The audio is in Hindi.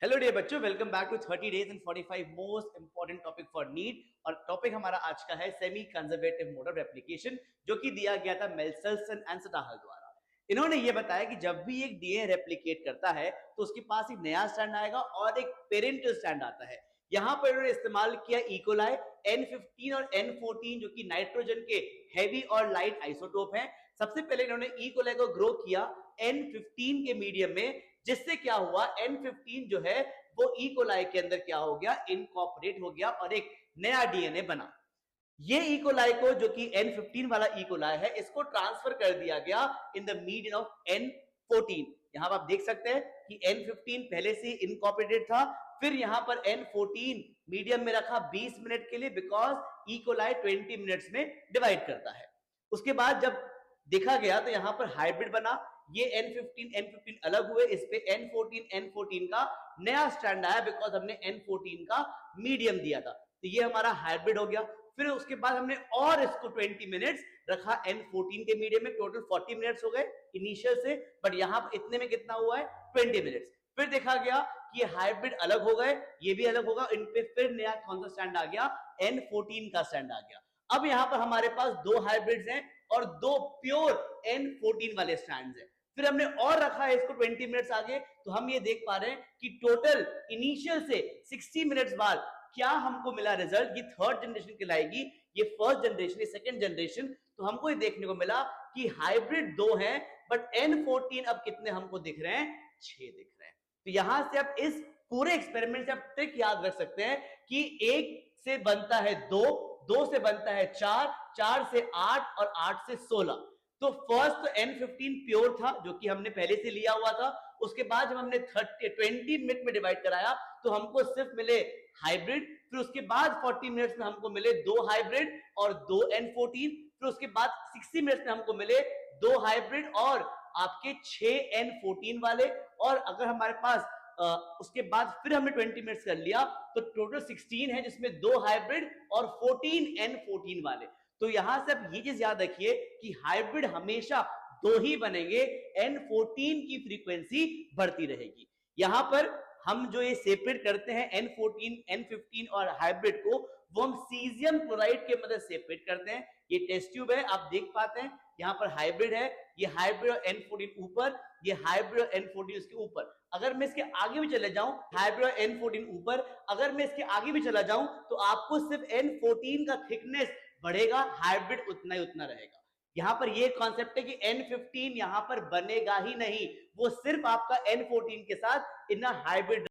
हेलो डियर बच्चों, welcome back to 30 days and 45 most important topic for NEET. और टॉपिक हमारा आज का है semi conservative mode of replication, जो कि दिया गया था मेल्सलसन एंड स्टाहल द्वारा। इन्होंने ये बताया कि जब भी एक डीएनए रेप्लिकेट करता है तो उसके पास एक नया स्ट्रैंड आएगा और एक पेरेंटल स्ट्रैंड आता है। यहां पर इन्होंने इस्तेमाल किया इकोलाई N15 और N14, जो कि नाइट्रोजन के हेवी और लाइट आइसोटोप हैं। सबसे पहले इन्होंने इकोलाई को ग्रो किया N15 के मीडियम में, जिससे क्या हुआ, N15 जो है वो इकोलाई के अंदर क्या हो गया, इनकॉर्पोरेट हो गया और एक नया डीएनए बना। ये इकोलाई को, जो कि N15 वाला इकोलाई है, इसको ट्रांसफर कर दिया गया in the medium of N14। यहां पर आप देख सकते हैं कि N15 पहले से इनकॉर्पोरेटेड था, फिर यहां पर N14 मीडियम में रखा 20 मिनट के लिए, बिकॉज इकोलाई 20 मिनट्स में डिवाइड करता है। उसके बाद जब देखा गया तो यहां पर हाइब्रिड बना, ये N15 अलग हुए, इस पे N14 का नया स्ट्रैंड आया, बिकॉज हमने N14 का मीडियम दिया था, तो ये हमारा हाइब्रिड हो गया। फिर उसके बाद हमने और इसको 20 मिनट्स रखा N14 के मीडियम में, टोटल 40 मिनट्स हो गए इनिशियल से, बट यहां पर इतने में कितना हुआ है, 20 मिनट्स। फिर देखा गया कि ये हाइब्रिड अलग हो गए, ये भी अलग होगा, इन पे फिर नया कौन सा स्टैंड आ गया, N14 का स्टैंड आ गया। अब यहां पर हमारे पास दो हाइब्रिड्स हैं और दो प्योर N14 वाले स्ट्रैंड्स हैं। फिर हमने और रखा है इसको 20 मिनट्स आगे, तो हम ये देख पा रहे हैं कि टोटल इनिशियल से 60 मिनट्स बाद क्या हमको मिला रिजल्ट, ये थर्ड जनरेशन कहलाएगी, ये फर्स्ट जनरेशन, ये सेकंड जनरेशन। तो हमको ये देखने को मिला कि हाइब्रिड दो हैं, बट N14 अब कितने हमको दिख रहे हैं, 6 दिख रहे हैं। तो यहां से आप इस पूरे एक्सपेरिमेंट से आप ट्रिक याद रख सकते हैं कि 1 से बनता है 2, 2 से बनता है 4, 4 से 8 और 8 से 16। तो फर्स्ट तो N15 प्योर था, जो कि हमने पहले से लिया हुआ था। उसके बाद जब हमने 20 मिनट में डिवाइड कराया तो हमको सिर्फ मिले हाइब्रिड। फिर उसके बाद 40 मिनट्स में हमको मिले 2 हाइब्रिड और 2 N14। फिर उसके बाद 60 मिनट्स में हमको मिले 2 हाइब्रिड और आपके 6 N14 वाले। और अगर हमारे पास उसके बाद फिर हमने 20 मिनट्स कर लिया तो टोटल 16 है, जिसमें 2 हाइब्रिड और 14 N14 वाले। तो यहां से आप ये चीज याद रखिए कि हाइब्रिड हमेशा 2 ही बनेंगे, N14 की फ्रीक्वेंसी बढ़ती रहेगी। यहां पर हम जो ये सेपरेट करते हैं N14, N15 और हाइब्रिड को, वो हम सीजियम क्लोराइड के मदद सेपरेट करते हैं। ये टेस्ट ट्यूब है, आप देख पाते हैं, यहां पर हाइब्रिड है, ये हाइब्रिड और N14 ऊपर, ये हाइब्रिड और N14 उसके ऊपर। अगर मैं इसके आगे भी चले जाऊं, हाइब्रिड और N14 ऊपर, अगर मैं इसके आगे भी चला जाऊं तो आपको सिर्फ N14 का थिकनेस बढ़ेगा, हाइब्रिड उतना ही उतना रहेगा। यहां पर ये कॉन्सेप्ट है कि N15 यहां पर बनेगा ही नहीं, वो सिर्फ आपका N14 के साथ इन हाइब्रिड